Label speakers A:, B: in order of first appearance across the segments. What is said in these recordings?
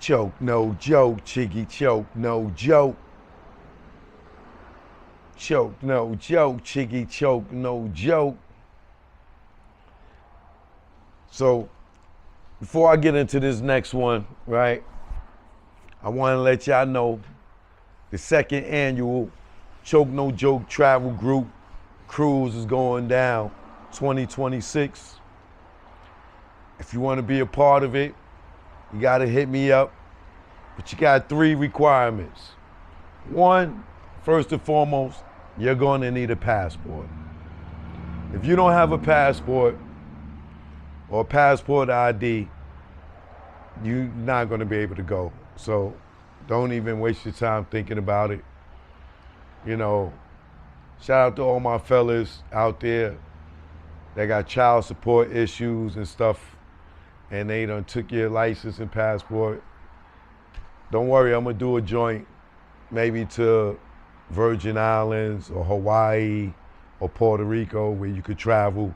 A: Choke, no joke, Chicky, choke, no joke. Choke, no joke, Chicky, choke, no joke. So, before I get into this next one, right, I want to let y'all know the second annual Choke No Joke Travel Group Cruise is going down 2026. If you want to be a part of it, you got to hit me up. But you got 3 requirements. One, first and foremost, you're going to need a passport. If you don't have a passport or passport ID, you're not going to be able to go. So don't even waste your time thinking about it. You know, shout out to all my fellas out there that got child support issues and stuff, and they done took your license and passport. Don't worry, I'm gonna do a joint maybe to Virgin Islands or Hawaii or Puerto Rico where you could travel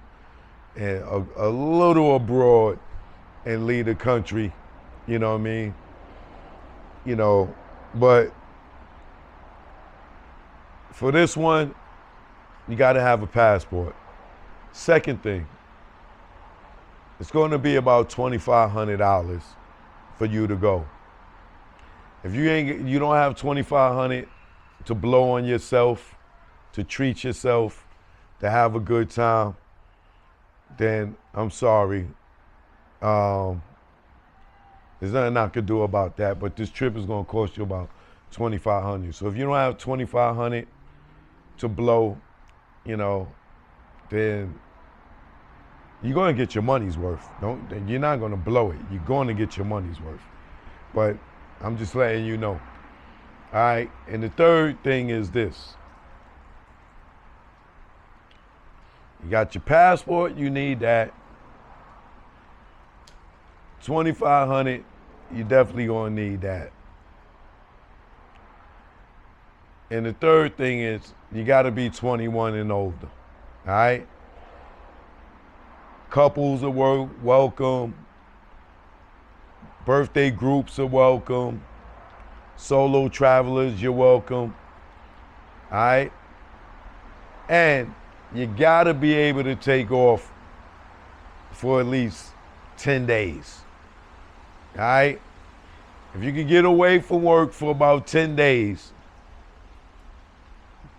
A: and a little abroad and leave the country, you know what I mean? You know, but for this one, you gotta have a passport. Second thing, it's gonna be about $2,500 for you to go. If you don't have $2,500 to blow on yourself, to treat yourself, to have a good time, then I'm sorry. There's nothing I could do about that, but this trip is gonna cost you about $2,500. So if you don't have $2,500 to blow, you know, then you're gonna get your money's worth. You're not gonna blow it. You're gonna get your money's worth. But I'm just letting you know. All right, and the third thing is this. You got your passport, you need that. $2,500, you definitely gonna need that. And the third thing is you gotta be 21 and older, all right? Couples are welcome. Birthday groups are welcome. Solo travelers, you're welcome. All right? And you gotta be able to take off for at least 10 days. All right? If you can get away from work for about 10 days,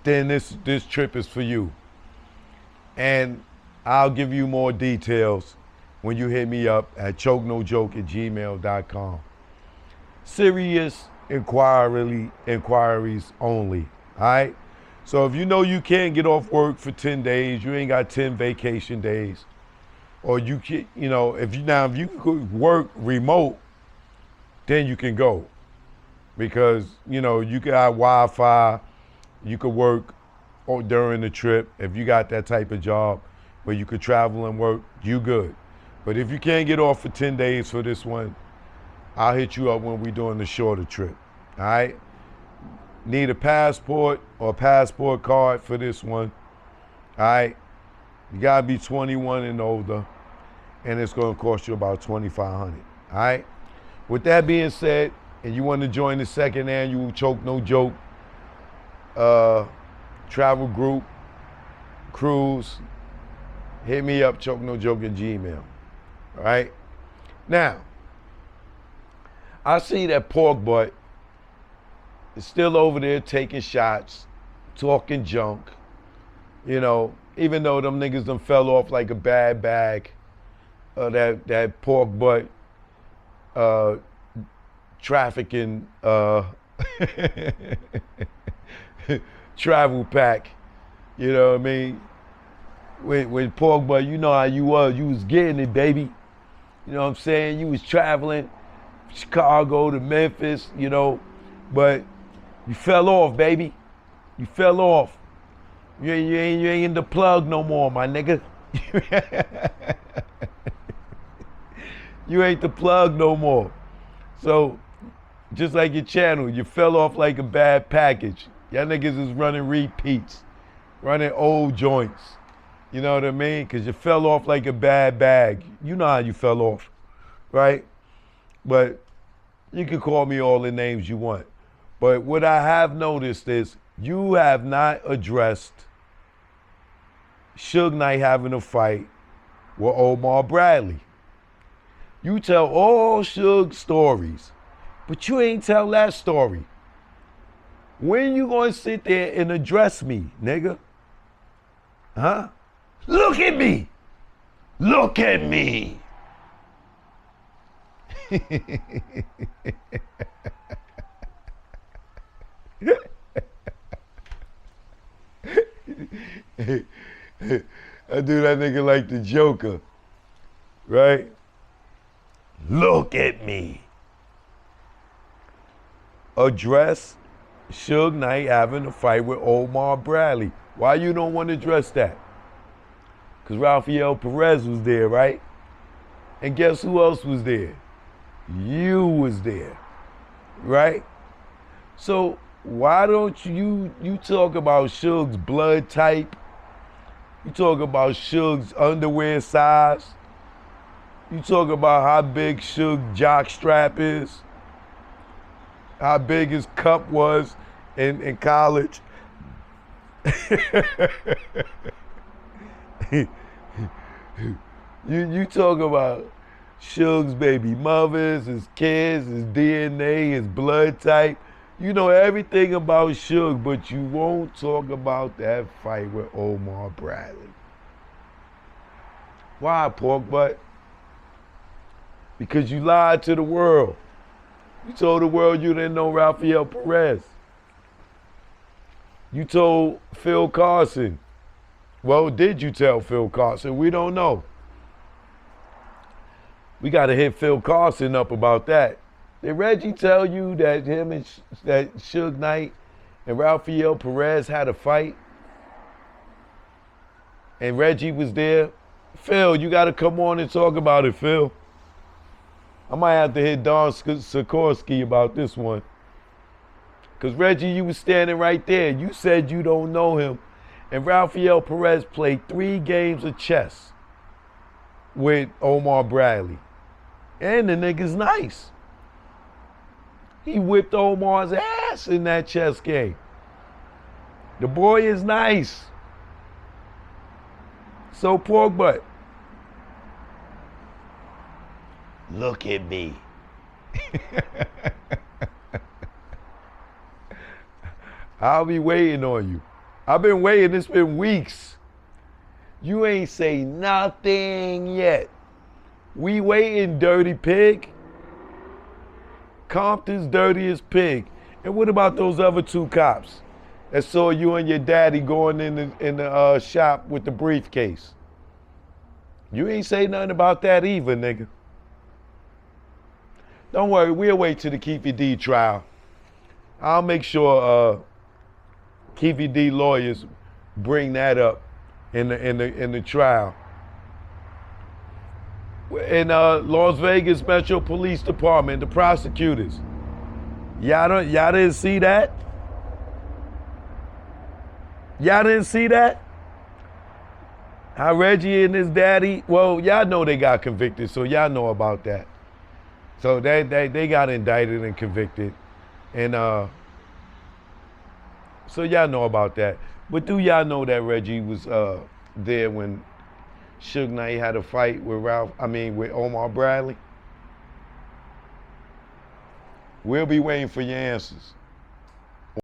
A: then this trip is for you. And I'll give you more details when you hit me up at chokenojoke@gmail.com. Serious inquiries only, all right? So if you know you can't get off work for 10 days, you ain't got 10 vacation days, or you can, you know, if you could work remote, then you can go. Because, you know, you can have Wi-Fi, you could work during the trip. If you got that type of job where you could travel and work, you good. But if you can't get off for 10 days for this one, I'll hit you up when we're doing the shorter trip, all right? Need a passport or a passport card for this one, all right? You gotta be 21 and older, and it's gonna cost you about $2,500, all right? With that being said, and you wanna join the second annual Choke No Joke travel group cruise, hit me up, chokenojoke@gmail. All right? Now, I see that pork butt is still over there taking shots, talking junk, you know, even though them niggas done fell off like a bad bag, that pork butt trafficking travel pack, you know what I mean? When pork butt, you know how you was getting it, baby. You know what I'm saying? You was traveling Chicago to Memphis, you know, but you fell off, baby. You fell off. You ain't in the plug no more, my nigga. You ain't the plug no more. So, just like your channel, you fell off like a bad package. Y'all niggas is running repeats, running old joints. You know what I mean? Because you fell off like a bad bag. You know how you fell off, right? But You can call me all the names you want. But what I have noticed is you have not addressed Suge Knight having a fight with Omar Bradley. You tell all Suge stories, but you ain't tell that story. When you gonna sit there and address me, nigga? Huh? Look at me! Look at me! I do that nigga like the Joker, right? Look at me. Address Suge Knight having a fight with Omar Bradley. Why you don't want to address that? Because Raphael Perez was there, right? And guess who else was there? You was there, right? So why don't you talk about Suge's blood type? You talk about Suge's underwear size. You talk about how big Suge's jock strap is. How big his cup was in college. You talk about Suge's baby mothers, his kids, his DNA, his blood type. You know everything about Suge, but you won't talk about that fight with Omar Bradley. Why, pork butt? Because you lied to the world. You told the world you didn't know Raphael Perez. You told Phil Carson. Well, did you tell Phil Carson? We don't know. We got to hit Phil Carson up about that. Did Reggie tell you that him and that Suge Knight and Raphael Perez had a fight? And Reggie was there? Phil, you got to come on and talk about it, Phil. I might have to hit Don Sikorsky about this one. Because Reggie, you was standing right there. You said you don't know him. And Raphael Perez played 3 games of chess with Omar Bradley. And the nigga's nice. He whipped Omar's ass in that chess game. The boy is nice. So pork butt. Look at me. I'll be waiting on you. I've been waiting, it's been weeks. You ain't say nothing yet. We waiting, dirty pig. Compton's dirtiest pig. And what about those other 2 cops that saw you and your daddy going in the shop with the briefcase? You ain't say nothing about that either, nigga. Don't worry, we'll wait till the Keefy D trial. I'll make sure Keefy D lawyers bring that up in the trial. In Las Vegas Metro Police Department, the prosecutors. Y'all didn't see that? Y'all didn't see that? How Reggie and his daddy, well, y'all know they got convicted, so y'all know about that. So they got indicted and convicted. And so y'all know about that. But do y'all know that Reggie was there when Suge Knight had a fight with with Omar Bradley? We'll be waiting for your answers.